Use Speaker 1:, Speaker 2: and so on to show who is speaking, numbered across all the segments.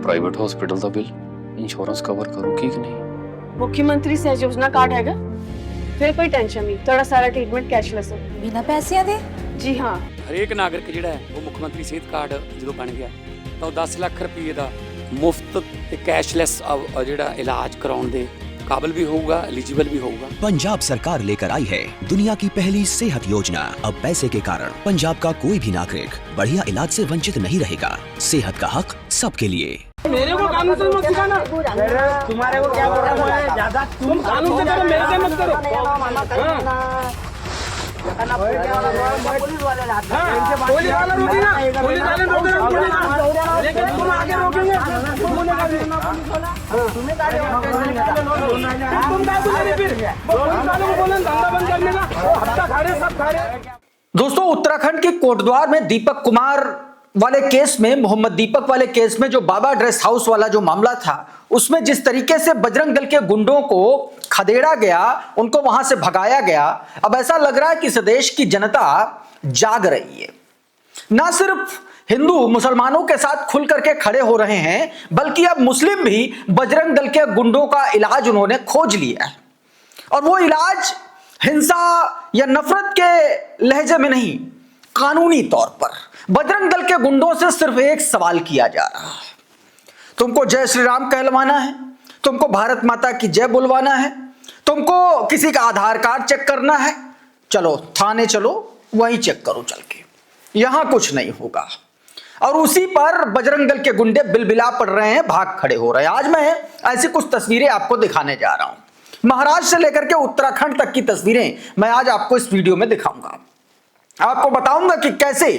Speaker 1: Private hospital ਦਾ bill insurance cover करूगी कि नहीं?
Speaker 2: मुख्यमंत्री सहज योजना कार्ड हैगा, फिर कोई टेंशन नहीं, थोड़ा सारा ट्रीटमेंट कैशलेस है।
Speaker 3: बिना पैसिਆਂ ਦੇ?
Speaker 2: जी हाँ।
Speaker 4: ਹਰੇਕ ਨਾਗਰਿਕ ਜਿਹੜਾ ਹੈ ਉਹ ਮੁੱਖ ਮੰਤਰੀ ਸਿਹਤ ਕਾਰਡ ਜਦੋਂ ਬਣ ਗਿਆ ਤਾਂ ਉਹ 10 ਲੱਖ ਰੁਪਏ ਦਾ ਮੁਫਤ ਤੇ ਕੈਸ਼ਲੈਸ ਜਿਹੜਾ ਇਲਾਜ ਕਰਾਉਣ ਦੇ काबिल भी होगा, एलिजिबल भी होगा।
Speaker 5: पंजाब सरकार लेकर आई है दुनिया की पहली सेहत योजना। अब पैसे के कारण पंजाब का कोई भी नागरिक बढ़िया इलाज से वंचित नहीं रहेगा। सेहत का हक सबके लिए।
Speaker 6: मेरे को कानून से मत सिखाना। तुम्हारे को क्या बोल रहा है ज्यादा? तुम कानून से करो, मेरे से मत करो। पुलिस वाले रोकेगा, पुलिस वाले रोकेगा, लेकिन तुम आगे रोकेंगे।
Speaker 7: दोस्तों, उत्तराखंड के कोटद्वार में दीपक कुमार वाले केस में, मोहम्मद दीपक वाले केस में जो बाबा ड्रेस हाउस वाला जो मामला था, उसमें जिस तरीके से बजरंग दल के गुंडों को खदेड़ा गया, उनको वहां से भगाया गया, अब ऐसा लग रहा है कि इस देश की जनता जाग रही है। ना सिर्फ हिंदू मुसलमानों के साथ खुल करके खड़े हो रहे हैं, बल्कि अब मुस्लिम भी बजरंग दल के गुंडों का इलाज उन्होंने खोज लिया है। और वो इलाज हिंसा या नफरत के लहजे में नहीं, कानूनी तौर पर बजरंग दल के गुंडों से सिर्फ एक सवाल किया जा रहा है, तुमको जय श्री राम कहलवाना है, तुमको भारत माता की जय बुलवाना है, तुमको किसी का आधार कार्ड चेक करना है, चलो थाने चलो, वहीं चेक करो चल के, यहां कुछ नहीं होगा। और उसी पर बजरंग दल के गुंडे बिलबिला पड़ रहे हैं, भाग खड़े हो रहे हैं। आज मैं ऐसी कुछ तस्वीरें आपको दिखाने जा रहा हूं, महाराष्ट्र से लेकर के उत्तराखंड तक की तस्वीरें मैं आज आपको इस वीडियो में दिखाऊंगा। आपको बताऊंगा कि कैसे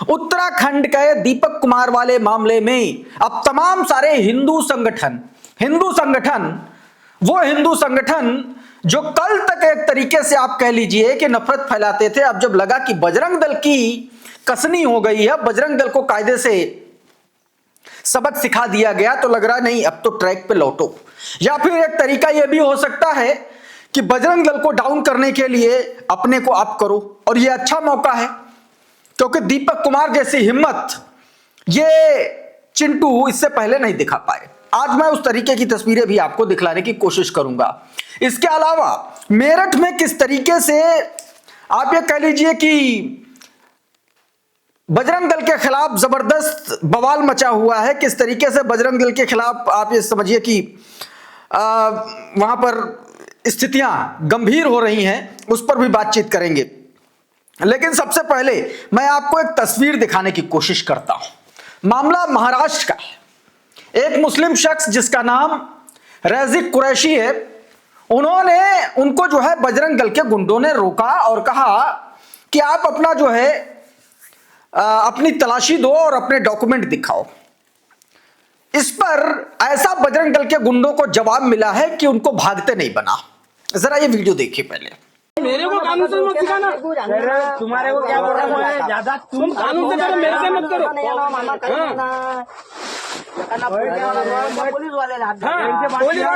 Speaker 7: उत्तराखंड के दीपक कुमार वाले मामले में अब तमाम सारे हिंदू संगठन वो हिंदू संगठन जो कल तक एक तरीके से आप कह लीजिए कि नफरत फैलाते थे, अब जब लगा कि बजरंग दल की कसनी हो गई है, बजरंग दल को कायदे से सबक सिखा दिया गया, तो लग रहा नहीं अब तो ट्रैक पे लौटो। या फिर एक तरीका यह भी हो सकता है कि बजरंग दल को डाउन करने के लिए अपने को अप करो, और यह अच्छा मौका है क्योंकि दीपक कुमार जैसी हिम्मत ये चिंटू इससे पहले नहीं दिखा पाए। आज मैं उस तरीके की तस्वीरें भी आपको दिखलाने की कोशिश करूंगा। इसके अलावा मेरठ में किस तरीके से आप ये कह लीजिए कि बजरंग दल के खिलाफ जबरदस्त बवाल मचा हुआ है, किस तरीके से बजरंग दल के खिलाफ आप ये समझिए कि वहां पर स्थितियां गंभीर हो रही हैं, उस पर भी बातचीत करेंगे। लेकिन सबसे पहले मैं आपको एक तस्वीर दिखाने की कोशिश करता हूं। मामला महाराष्ट्र का है। एक मुस्लिम शख्स जिसका नाम रज़ीक कुरैशी है, उनको जो है बजरंग दल के गुंडों ने रोका और कहा कि आप अपना जो है अपनी तलाशी दो और अपने डॉक्यूमेंट दिखाओ। इस पर ऐसा बजरंग दल के गुंडों को जवाब मिला है कि उनको भागते नहीं बना। जरा ये वीडियो देखिए पहले।
Speaker 6: मेरे को कानून से मत सिखाना। तुम्हारे को क्या बोल रहा है ज्यादा? तुम कानून से करो, मेरे से मत करो। पुलिस वाले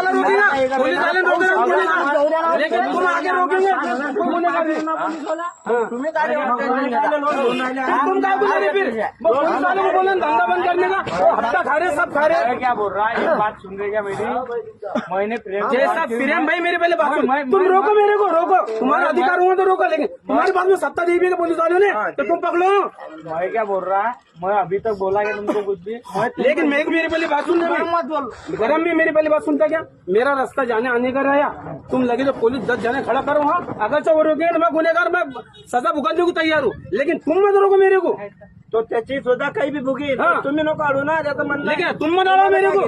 Speaker 6: रोकेगा, पुलिस वाले रोकेगा, लेकिन तुम आगे रोकेंगे। तुम्हें तुम क्या बोले फिर? पुलिस वालों को बोले धंधा बंद करने का, हफ्ता खा रहे सब खा रहे। क्या बोल रहा है? एक बात सुन रही क्या मेरी? मैंने प्रेम भाई मेरे पहले बात सुन। तुम रोको, मेरे को रोको, तुम्हारा अधिकार हुआ तो रोको, लेकिन तुम्हारे पास में सत्ता दी हुई है पुलिस वालों ने, तो तुम पकड़ो। मैं क्या बोल रहा है? मैं अभी तक बोला कि तुमको कुछ भी, लेकिन मेरी पहले बात सुन। मत बोल, गरम में मेरी पहले बात सुनता क्या? मेरा रास्ता जाने आने का रहा, तुम लगे तो पुलिस 10 जने खड़ा करो। हाँ, अगर चाहे वो रोके तो मैं गुनेगार, मैं सजा भुगतने को तैयार हूँ, लेकिन तुम मत रोको मेरे को। तो त्याची सुद्धा काही भी भुगी, तुम्ही नको काढू ना, लेकिन तुम मत डालो मेरे को।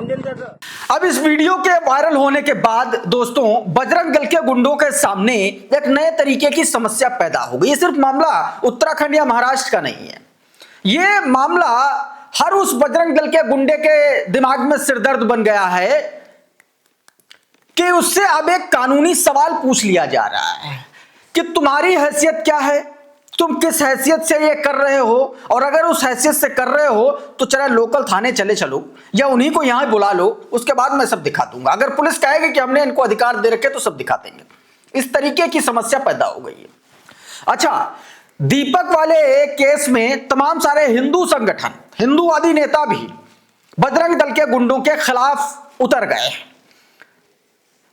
Speaker 7: अब इस वीडियो के वायरल होने के बाद दोस्तों, बजरंग दल के गुंडों के सामने एक नए तरीके की समस्या पैदा हो गई। ये सिर्फ मामला उत्तराखंड या महाराष्ट्र का नहीं है, ये मामला हर उस बजरंग दल के गुंडे के दिमाग में सिरदर्द बन गया है कि उससे अब एक कानूनी सवाल पूछ लिया जा रहा है कि तुम्हारी हैसियत क्या है, तुम किस हैसियत से ये कर रहे हो, और अगर उस हैसियत से कर रहे हो तो चलो लोकल थाने चले चलो या उन्हीं को यहां बुला लो, उसके बाद मैं सब दिखा दूंगा। अगर पुलिस कहेगी कि हमने इनको अधिकार दे रखे तो सब दिखा देंगे। इस तरीके की समस्या पैदा हो गई है। अच्छा, दीपक वाले केस में तमाम सारे हिंदू संगठन, हिंदूवादी नेता भी बजरंग दल के गुंडों के खिलाफ उतर गए।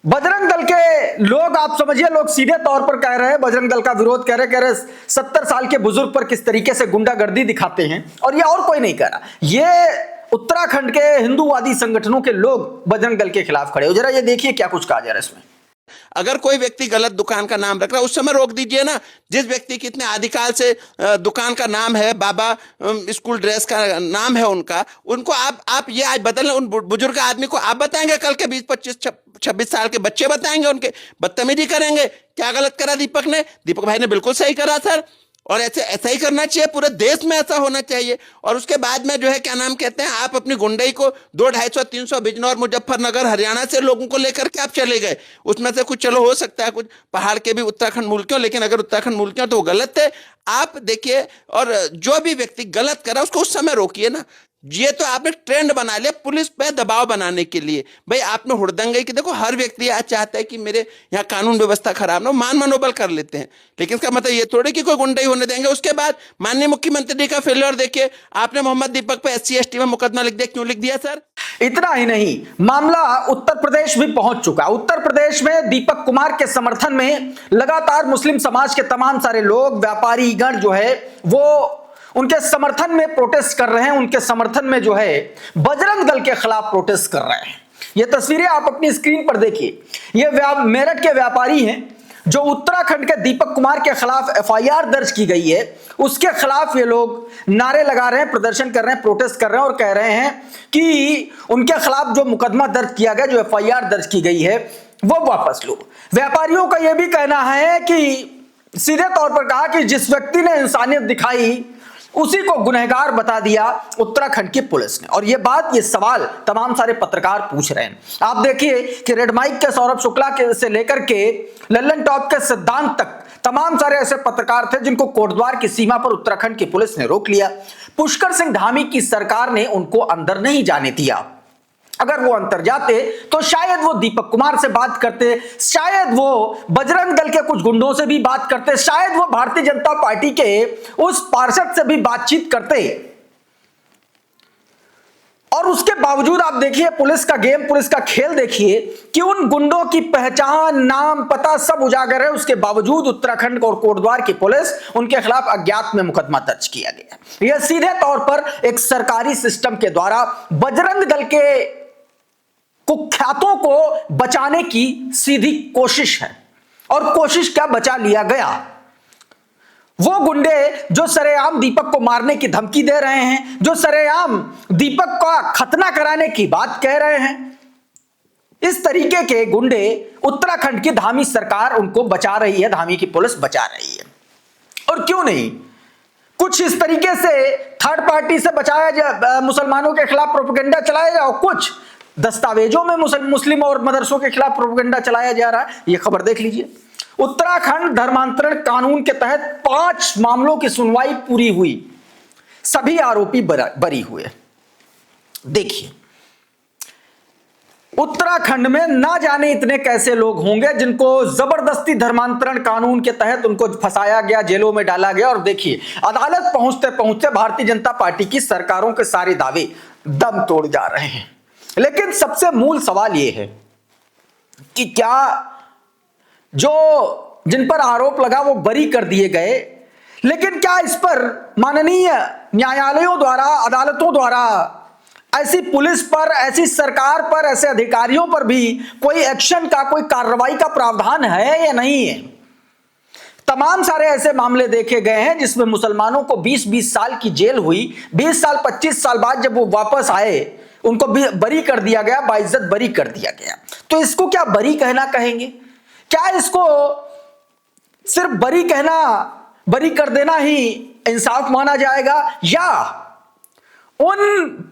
Speaker 7: बजरंग दल के लोग, आप समझिए, लोग सीधे तौर पर कह रहे हैं, बजरंग दल का विरोध कह रहे 70 साल के बुजुर्ग पर किस तरीके से गुंडागर्दी दिखाते हैं, और ये और कोई नहीं कह रहा, ये उत्तराखंड के हिंदूवादी संगठनों के लोग बजरंग दल के खिलाफ खड़े हो। जरा ये देखिए क्या कुछ कहा जा रहा है इसमें।
Speaker 3: अगर कोई व्यक्ति गलत दुकान का नाम रख रहा है उस समय रोक दीजिए ना। जिस व्यक्ति की इतने आदिकाल से दुकान का नाम है, बाबा स्कूल ड्रेस का नाम है उनको आप ये आज बदल, उन बुजुर्ग आदमी को आप बताएंगे, कल के 20-25-26 साल के बच्चे बताएंगे, उनके बदतमीजी करेंगे। क्या गलत करा दीपक ने? दीपक भाई ने बिल्कुल सही करा सर, और ऐसा ही करना चाहिए, पूरे देश में ऐसा होना चाहिए। और उसके बाद में जो है क्या नाम कहते हैं, आप अपनी गुंडई को 200-250-300 बिजनौर, मुजफ्फरनगर, हरियाणा से लोगों को लेकर के आप चले गए। उसमें से कुछ चलो हो सकता है कुछ पहाड़ के भी उत्तराखंड मूल के हो, लेकिन अगर उत्तराखंड मूल के हो तो वो गलत है। आप देखिए, और जो भी व्यक्ति गलत करा उसको उस समय रोकिए ना। ये तो आपने ट्रेंड बना लिया पुलिस पे दबाव बनाने के लिए। भाई आपने हुड़दंगे कि देखो हर व्यक्ति आज चाहता है कि मेरे यहाँ कानून व्यवस्था खराब ना हो, मान मनोबल कर लेते हैं, लेकिन इसका मतलब ये थोड़े कि कोई गुंडा ही होने देंगे। उसके बाद माननीय मुख्यमंत्री का फेलियर देखिए, आपने मोहम्मद दीपक पे SC/ST में मुकदमा लिख दिया। क्यों लिख दिया सर?
Speaker 7: इतना ही नहीं, मामला उत्तर प्रदेश भी पहुंच चुका। उत्तर प्रदेश में दीपक कुमार के समर्थन में लगातार मुस्लिम समाज के तमाम सारे लोग, व्यापारी गण जो है वो उनके समर्थन में प्रोटेस्ट कर रहे हैं, उनके समर्थन में जो है बजरंग दल के खिलाफ प्रोटेस्ट कर रहे हैं। ये तस्वीरें आप अपनी स्क्रीन पर देखिए। ये मेरठ के व्यापारी हैं जो उत्तराखंड के दीपक कुमार के खिलाफ FIR दर्ज की गई है, उसके खिलाफ ये लोग नारे लगा रहे हैं, प्रदर्शन कर रहे हैं, प्रोटेस्ट कर रहे हैं और कह रहे हैं कि उनके खिलाफ जो मुकदमा दर्ज किया गया, जो FIR दर्ज की गई है, वो वापस लो। व्यापारियों का यह भी कहना है कि सीधे तौर पर कहा कि जिस व्यक्ति ने इंसानियत दिखाई उसी को गुनहगार बता दिया उत्तराखंड की पुलिस ने। और ये बात, ये सवाल तमाम सारे पत्रकार पूछ रहे हैं। आप देखिए कि रेड माइक के सौरभ शुक्ला के से लेकर के लल्लन टॉप के सिद्धांत तक तमाम सारे ऐसे पत्रकार थे जिनको कोटद्वार की सीमा पर उत्तराखंड की पुलिस ने रोक लिया। पुष्कर सिंह धामी की सरकार ने उनको अंदर नहीं जाने दिया। अगर वो अंदर जाते तो शायद वो दीपक कुमार से बात करते, शायद वो बजरंग दल के कुछ गुंडों से भी बात करते, शायद वो भारतीय जनता पार्टी के उस पार्षद से भी बातचीत करते। और उसके बावजूद आप देखिए पुलिस का गेम, पुलिस का खेल देखिए कि उन गुंडों की पहचान, नाम, पता सब उजागर है। उसके बावजूद उत्तराखंड और कोटद्वार की पुलिस उनके खिलाफ अज्ञात में मुकदमा दर्ज किया गया। यह सीधे तौर पर एक सरकारी सिस्टम के द्वारा बजरंग दल के कुख्यातों को बचाने की सीधी कोशिश है। और कोशिश क्या, बचा लिया गया। वो गुंडे जो सरेआम दीपक को मारने की धमकी दे रहे हैं, जो सरेआम दीपक का खतना कराने की बात कह रहे हैं, इस तरीके के गुंडे उत्तराखंड की धामी सरकार उनको बचा रही है, धामी की पुलिस बचा रही है। और क्यों नहीं, कुछ इस तरीके से थर्ड पार्टी से बचाया जाए, मुसलमानों के खिलाफ प्रोपेगेंडा चलाया जाए, कुछ दस्तावेजों में मुस्लिम और मदरसों के खिलाफ प्रोपेगेंडा चलाया जा रहा है। यह खबर देख लीजिए। उत्तराखंड धर्मांतरण कानून के तहत 5 मामलों की सुनवाई पूरी हुई, सभी आरोपी बरी हुए। देखिए, उत्तराखंड में ना जाने इतने कैसे लोग होंगे जिनको जबरदस्ती धर्मांतरण कानून के तहत उनको फंसाया गया, जेलों में डाला गया। और देखिए, अदालत पहुंचते पहुंचते भारतीय जनता पार्टी की सरकारों के सारे दावे दम तोड़ जा रहे हैं। लेकिन सबसे मूल सवाल यह है कि क्या जो जिन पर आरोप लगा वो बरी कर दिए गए, लेकिन क्या इस पर माननीय न्यायालयों द्वारा, अदालतों द्वारा ऐसी पुलिस पर, ऐसी सरकार पर, ऐसे अधिकारियों पर भी कोई एक्शन का, कोई कार्रवाई का प्रावधान है या नहीं है? तमाम सारे ऐसे मामले देखे गए हैं जिसमें मुसलमानों को 20-20 साल की जेल हुई, 20 साल 25 साल बाद जब वो वापस आए उनको भी बरी कर दिया गया, बाइज्जत बरी कर दिया गया। तो इसको क्या बरी कहना कहेंगे? क्या इसको सिर्फ बरी कहना, बरी कर देना ही इंसाफ माना जाएगा, या उन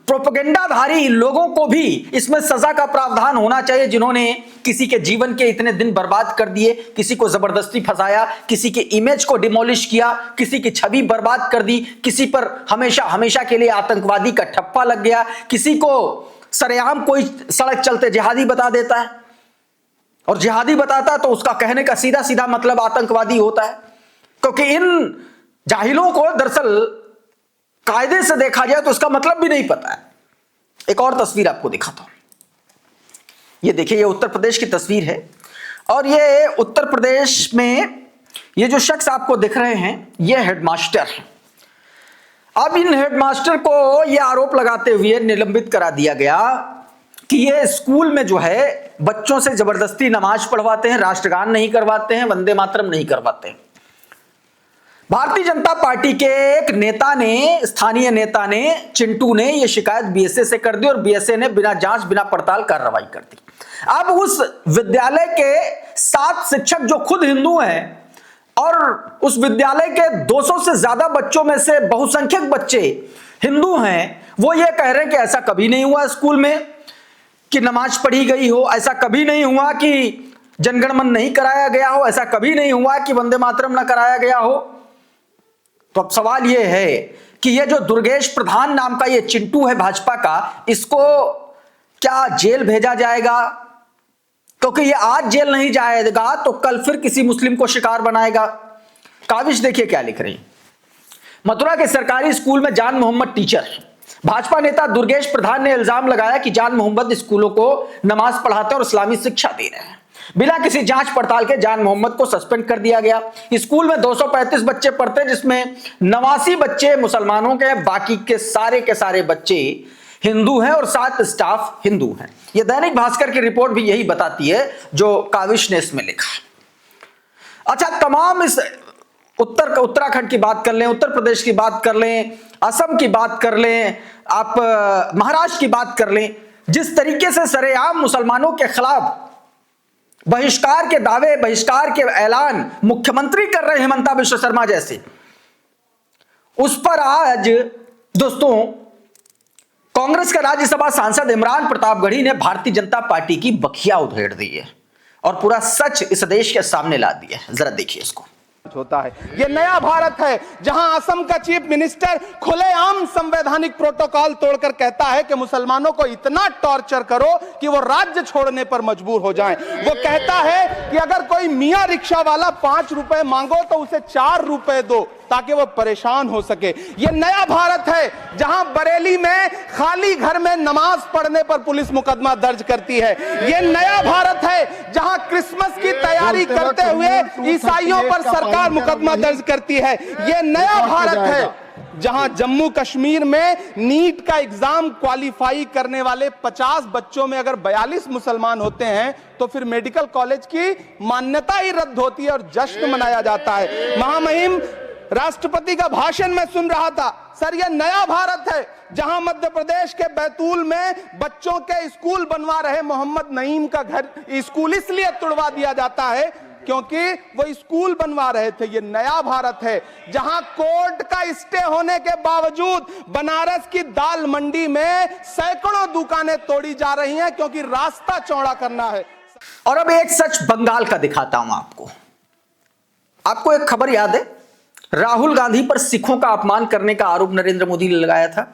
Speaker 7: प्रोपेगेंडाधारी लोगों को भी इसमें सजा का प्रावधान होना चाहिए जिन्होंने किसी के जीवन के इतने दिन बर्बाद कर दिए, किसी को जबरदस्ती फंसाया, किसी के इमेज को डिमोलिश किया, किसी की छवि बर्बाद कर दी, किसी पर हमेशा हमेशा के लिए आतंकवादी का ठप्पा लग गया, किसी को सरेआम कोई सड़क चलते जिहादी बता देता है, और जिहादी बताता है तो उसका कहने का सीधा सीधा मतलब आतंकवादी होता है। क्योंकि इन जाहिलों को दरअसल कायदे से देखा जाए तो उसका मतलब भी नहीं पता है। एक और तस्वीर आपको दिखाता हूं। ये देखिए, ये उत्तर प्रदेश की तस्वीर है और ये उत्तर प्रदेश में ये जो शख्स आपको दिख रहे हैं ये हेडमास्टर हैं। अब इन हेडमास्टर को ये आरोप लगाते हुए निलंबित करा दिया गया कि ये स्कूल में जो है बच्चों से जबरदस्ती नमाज पढ़वाते हैं, राष्ट्रगान नहीं करवाते हैं, वंदे मातरम नहीं करवाते हैं। भारतीय जनता पार्टी के एक नेता ने, स्थानीय नेता ने, चिंटू ने यह शिकायत बीएसए से कर दी और बीएसए ने बिना जांच बिना पड़ताल कार्रवाई कर दी। अब उस विद्यालय के 7 शिक्षक जो खुद हिंदू हैं और उस विद्यालय के 200 से ज्यादा बच्चों में से बहुसंख्यक बच्चे हिंदू हैं, वो ये कह रहे हैं कि ऐसा कभी नहीं हुआ स्कूल में कि नमाज पढ़ी गई हो, ऐसा कभी नहीं हुआ कि जनगणमन नहीं कराया गया हो, ऐसा कभी नहीं हुआ कि वंदे मातरम ना कराया गया हो। तो अब सवाल यह है कि ये जो दुर्गेश प्रधान नाम का ये चिंटू है भाजपा का, इसको क्या जेल भेजा जाएगा? क्योंकि ये आज जेल नहीं जाएगा तो कल फिर किसी मुस्लिम को शिकार बनाएगा। काविश देखिए क्या लिख रही। मथुरा के सरकारी स्कूल में जान मोहम्मद टीचर। भाजपा नेता दुर्गेश प्रधान ने इल्जाम लगाया कि जान मोहम्मद स्कूलों को नमाज पढ़ाते और इस्लामी शिक्षा दे रहे हैं। बिना किसी जांच पड़ताल के जान मोहम्मद को सस्पेंड कर दिया गया। स्कूल में 235 बच्चे पढ़ते हैं, जिसमें 89 बच्चे मुसलमानों के, बाकी के सारे बच्चे हिंदू हैं और 7 स्टाफ हिंदू हैं। यह दैनिक भास्कर की रिपोर्ट भी यही बताती है जो काविश ने इसमें लिखा। अच्छा, तमाम इस उत्तराखंड की बात कर लें, उत्तर प्रदेश की बात कर लें, असम की बात कर लें, आप महाराष्ट्र की बात कर लें, जिस तरीके से सरेआम मुसलमानों के खिलाफ बहिष्कार के दावे, बहिष्कार के ऐलान मुख्यमंत्री कर रहे हेमंता बिश्व शर्मा जैसे, उस पर आज दोस्तों कांग्रेस का राज्यसभा सांसद इमरान प्रतापगढ़ी ने भारतीय जनता पार्टी की बखिया उधेड़ दी है और पूरा सच इस देश के सामने ला दिया है। जरा देखिए इसको।
Speaker 6: होता है ये नया भारत है जहां असम का चीफ मिनिस्टर खुलेआम संवैधानिक प्रोटोकॉल तोड़कर कहता है कि मुसलमानों को इतना टॉर्चर करो कि वो राज्य छोड़ने पर मजबूर हो जाएं। वो कहता है कि अगर कोई मियां रिक्शा वाला 5 रुपए मांगो तो उसे 4 रुपए दो ताकि वो परेशान हो सके। ये नया भारत है जहां बरेली में खाली घर में नमाज पढ़ने पर पुलिस मुकदमा दर्ज करती है। ये नया भारत है जहां क्रिसमस की तैयारी करते हुए ईसाइयों पर सरकार मुकदमा दर्ज करती है। ये नया भारत है जहां जम्मू कश्मीर में नीट का एग्जाम क्वालिफाई करने वाले 50 बच्चों में अगर 42 मुसलमान होते हैं तो फिर मेडिकल कॉलेज की मान्यता ही रद्द होती है और जश्न मनाया जाता है। महामहिम राष्ट्रपति का भाषण में सुन रहा था। सर, यह नया भारत है जहां मध्य प्रदेश के बैतूल में बच्चों के स्कूल बनवा रहे मोहम्मद नईम का घर, स्कूल इसलिए तुड़वा दिया जाता है क्योंकि वो स्कूल बनवा रहे थे। ये नया भारत है जहां कोर्ट का स्टे होने के बावजूद बनारस की दाल मंडी में सैकड़ों दुकानें तोड़ी जा रही हैं क्योंकि रास्ता चौड़ा करना है।
Speaker 7: और अब एक सच बंगाल का दिखाता हूं आपको एक खबर याद है? राहुल गांधी पर सिखों का अपमान करने का आरोप नरेंद्र मोदी ने लगाया था।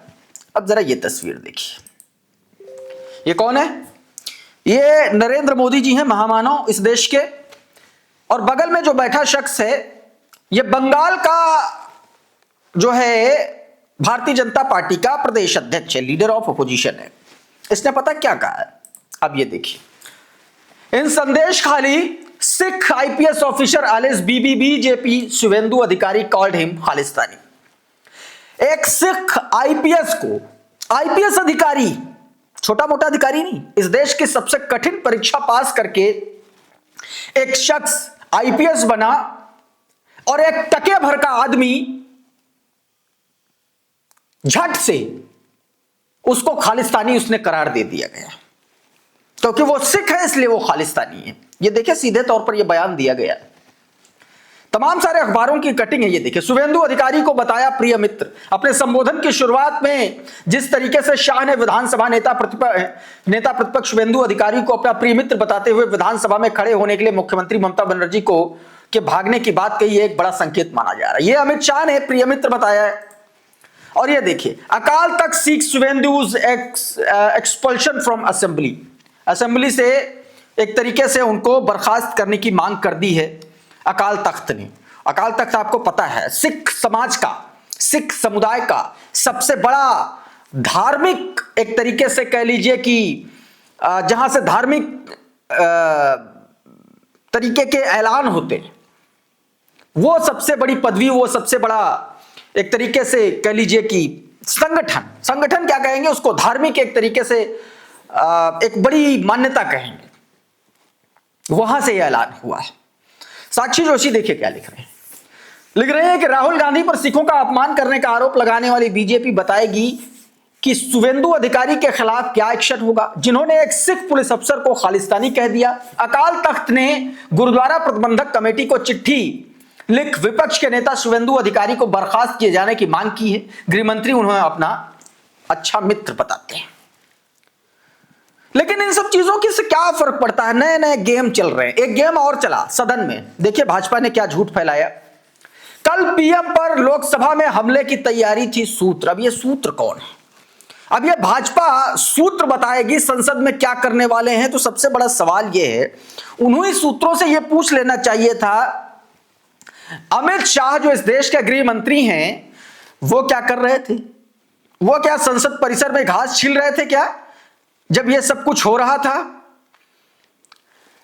Speaker 7: अब जरा ये तस्वीर देखिए। ये कौन है? ये नरेंद्र मोदी जी हैं, महामानव इस देश के। और बगल में जो बैठा शख्स है ये बंगाल का जो है भारतीय जनता पार्टी का प्रदेश अध्यक्ष है, लीडर ऑफ अपोजिशन है। इसने पता क्या कहा है? अब ये देखिए। In Sandeshkhali Sikh IPS officer alias BJP Suvendu Adhikari called him Khalistani. एक सिख आईपीएस को, आईपीएस अधिकारी, छोटा मोटा अधिकारी नहीं, इस देश की सबसे कठिन परीक्षा पास करके एक शख्स आईपीएस बना और एक टके भर का आदमी झट से उसको खालिस्तानी उसने करार दे दिया गया क्योंकि वो सिख है इसलिए वो खालिस्तानी है। ये देखिए, सीधे तौर पर ये बयान दिया गया। तमाम सारे अखबारों की कटिंग है। ये देखिए, शुभेंदु अधिकारी को बताया प्रिय मित्र। अपने संबोधन की शुरुआत में जिस तरीके से शाह ने विधानसभा नेता प्रतिपक्ष शुभेंदु अधिकारी को अपना प्रिय मित्र बताते हुए विधानसभा में खड़े होने के लिए मुख्यमंत्री ममता बनर्जी को के भागने की बात कही, एक बड़ा संकेत माना जा रहा है। ये अमित शाह ने प्रिय मित्र बताया है। और ये देखिए, Akal Takht seeks शुभेंदुज expulsion from assembly से एक तरीके से उनको बर्खास्त करने की मांग कर दी है अकाल तख्त ने। अकाल तख्त आपको पता है सिख समाज का, सिख समुदाय का सबसे बड़ा धार्मिक एक तरीके से कह लीजिए कि जहां से धार्मिक तरीके के ऐलान होते, वो सबसे बड़ी पदवी, वो सबसे बड़ा एक तरीके से कह लीजिए कि संगठन क्या कहेंगे उसको, धार्मिक एक तरीके से एक बड़ी मान्यता कहेंगे, वहां से यह ऐलान हुआ है। साक्षी जोशी देखिए क्या लिख रहे हैं कि राहुल गांधी पर सिखों का अपमान करने का आरोप लगाने वाली बीजेपी बताएगी कि शुवेंदु अधिकारी के खिलाफ क्या एक्शन होगा, जिन्होंने एक सिख पुलिस अफसर को खालिस्तानी कह दिया। अकाल तख्त ने गुरुद्वारा प्रबंधक कमेटी को चिट्ठी लिख विपक्ष के नेता शुवेंदु अधिकारी को बर्खास्त किए जाने की मांग की है। गृह मंत्री उन्हें अपना अच्छा मित्र बताते हैं। लेकिन इन सब चीजों की से क्या फर्क पड़ता है? नए नए गेम चल रहे हैं। एक गेम और चला सदन में, देखिए भाजपा ने क्या झूठ फैलाया। कल पीएम पर लोकसभा में हमले की तैयारी थी, सूत्र। अब ये सूत्र कौन है? अब ये भाजपा सूत्र बताएगी संसद में क्या करने वाले हैं। तो सबसे बड़ा सवाल ये है, उन्हीं सूत्रों से ये पूछ लेना चाहिए था अमित शाह जो इस देश के गृह मंत्री हैं, वो क्या कर रहे थे? वो क्या संसद परिसर में घास छील रहे थे क्या जब ये सब कुछ हो रहा था?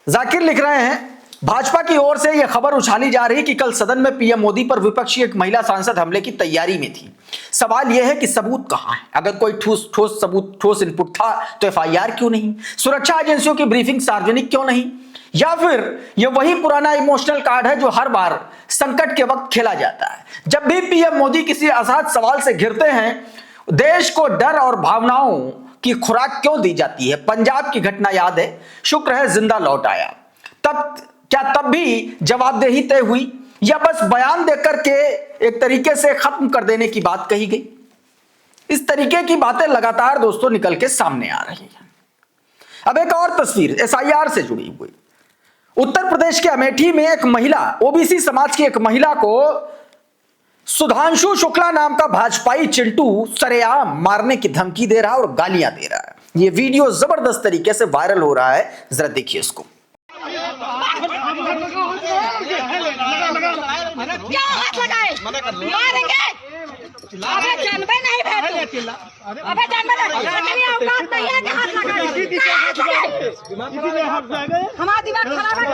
Speaker 7: जाकिर लिख रहे हैं, भाजपा की ओर से यह खबर उछाली जा रही कि कल सदन में पीएम मोदी पर विपक्षी एक महिला सांसद हमले की तैयारी में थी। सवाल यह है कि सबूत कहां है? अगर कोई ठोस सबूत, ठोस इनपुट था तो एफआईआर क्यों नहीं? सुरक्षा एजेंसियों की ब्रीफिंग सार्वजनिक क्यों नहीं? या फिर यह वही पुराना इमोशनल कार्ड है जो हर बार संकट के वक्त खेला जाता है? जब भी पीएम मोदी किसी आसान सवाल से घिरते हैं, देश को डर और भावनाओं की खुराक क्यों दी जाती है? पंजाब की घटना याद है, शुक्र है जिंदा लौट आया। तब भी जवाबदेही तय हुई या बस बयान देकर के एक तरीके से खत्म कर देने की बात कही गई? इस तरीके की बातें लगातार दोस्तों निकल के सामने आ रही हैं। अब एक और तस्वीर एसआईआर से जुड़ी हुई। उत्तर प्रदेश के अमेठी में एक महिला, ओबीसी समाज की एक महिला को सुधांशु शुक्ला नाम का भाजपाई चिंटू सरेआम मारने की धमकी दे रहा है और गालियां दे रहा है। यह वीडियो जबरदस्त तरीके से वायरल हो रहा है, जरा देखिए इसको।
Speaker 8: क्या हाथ लगाए? मारेंगे। अबे जानबे नहीं भेजो। अबे जानबे नहीं, औकात नहीं है कि हाथ लगाए। क्या हाथ लगाए? हमारा दिमाग खराब है।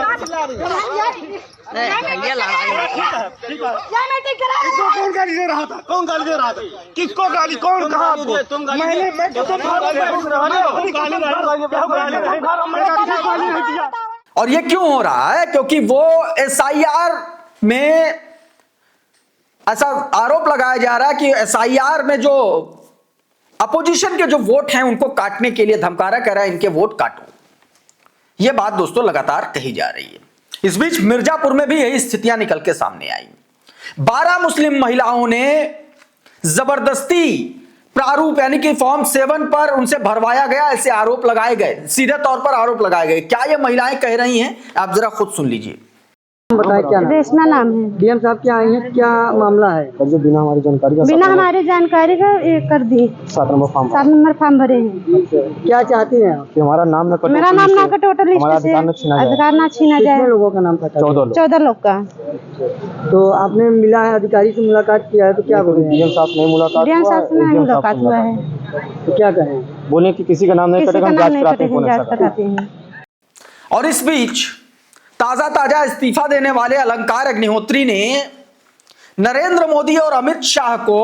Speaker 6: कौन गाली दे रहा था? कौन गाली दे रहा था? किसको गाली? कौन कहा आपको?
Speaker 7: और ये क्यों हो रहा है? क्योंकि वो एसआईआर में ऐसा आरोप लगाया जा रहा है कि एसआईआर में जो अपोजिशन के जो वोट हैं उनको काटने के लिए धमका रहा, कह रहा है इनके वोट काटो। यह बात दोस्तों लगातार कही जा रही है। इस बीच मिर्जापुर में भी यही स्थितियां निकल के सामने आई। 12 मुस्लिम महिलाओं ने जबरदस्ती प्रारूप यानी कि फॉर्म 7 पर उनसे भरवाया गया, ऐसे आरोप लगाए गए, सीधे तौर पर आरोप लगाए गए। क्या ये महिलाएं कह रही हैं, आप जरा खुद सुन लीजिए।
Speaker 9: बताए क्या
Speaker 10: रेशमा नाम है।
Speaker 9: डीएम साहब क्या आए हैं, क्या मामला है? जो बिना हमारी जानकारी का ये कर दी, 7 नंबर फॉर्म भरे हैं। क्या चाहती हैं आप? हमारा नाम न कटे,
Speaker 10: मेरा नाम ना कटे, टोटल अधिकार ना छीना जाए।
Speaker 9: कितने लोगों का नाम था?
Speaker 10: 14 लोग का।
Speaker 9: तो आपने मिला है, अधिकारी से मुलाकात किया है, तो क्या बोले? डीएम साहब से नहीं मुलाकात हुआ है। तो क्या कहें? बोले कि किसी का नाम नहीं कटेगा, जांच कराते हैं।
Speaker 7: और इस बीच ताजा इस्तीफा देने वाले अलंकार अग्निहोत्री ने नरेंद्र मोदी और अमित शाह को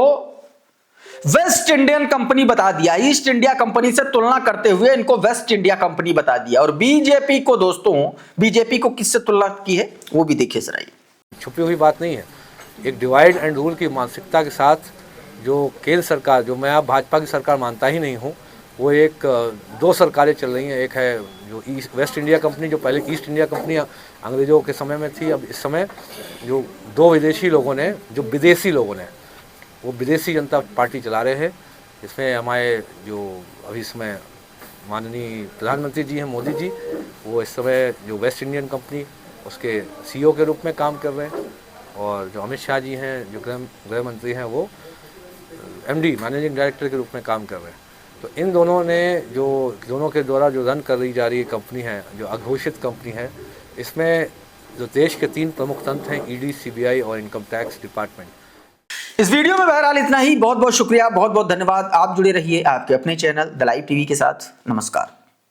Speaker 7: वेस्ट इंडियन कंपनी बता दिया। ईस्ट इंडिया कंपनी से तुलना करते हुए इनको वेस्ट इंडिया कंपनी बता दिया। और बीजेपी को दोस्तों, बीजेपी को किससे तुलना की है वो भी देखिए जरा।
Speaker 11: छुपी हुई बात नहीं है, एक डिवाइड एंड रूल की मानसिकता के साथ जो केंद्र सरकार, जो मैं अब भाजपा की सरकार मानता ही नहीं हूँ, वो एक 2 सरकारें चल रही हैं। एक है जो वेस्ट इंडिया कंपनी, जो पहले ईस्ट इंडिया कंपनी अंग्रेजों के समय में थी। अब इस समय जो 2 विदेशी लोगों ने, जो विदेशी लोगों ने, वो विदेशी जनता पार्टी चला रहे हैं। इसमें हमारे जो अभी समय माननीय प्रधानमंत्री जी हैं, मोदी जी, वो इस समय जो वेस्ट इंडियन कंपनी उसके सीईओ के रूप में काम कर रहे हैं। और जो अमित शाह जी हैं, जो गृह मंत्री हैं, वो एमडी मैनेजिंग डायरेक्टर के रूप में काम कर रहे हैं। तो इन दोनों ने दोनों के द्वारा जो रन कर रही जा रही कंपनी है, जो अघोषित कंपनी है, इसमें जो देश के 3 प्रमुख तंत्र हैं, ईडी, सीबीआई और इनकम टैक्स डिपार्टमेंट।
Speaker 7: इस वीडियो में बहरहाल इतना ही। बहुत बहुत शुक्रिया, बहुत बहुत धन्यवाद। आप जुड़े रहिए आपके अपने चैनल द लाइव टीवी के साथ। नमस्कार।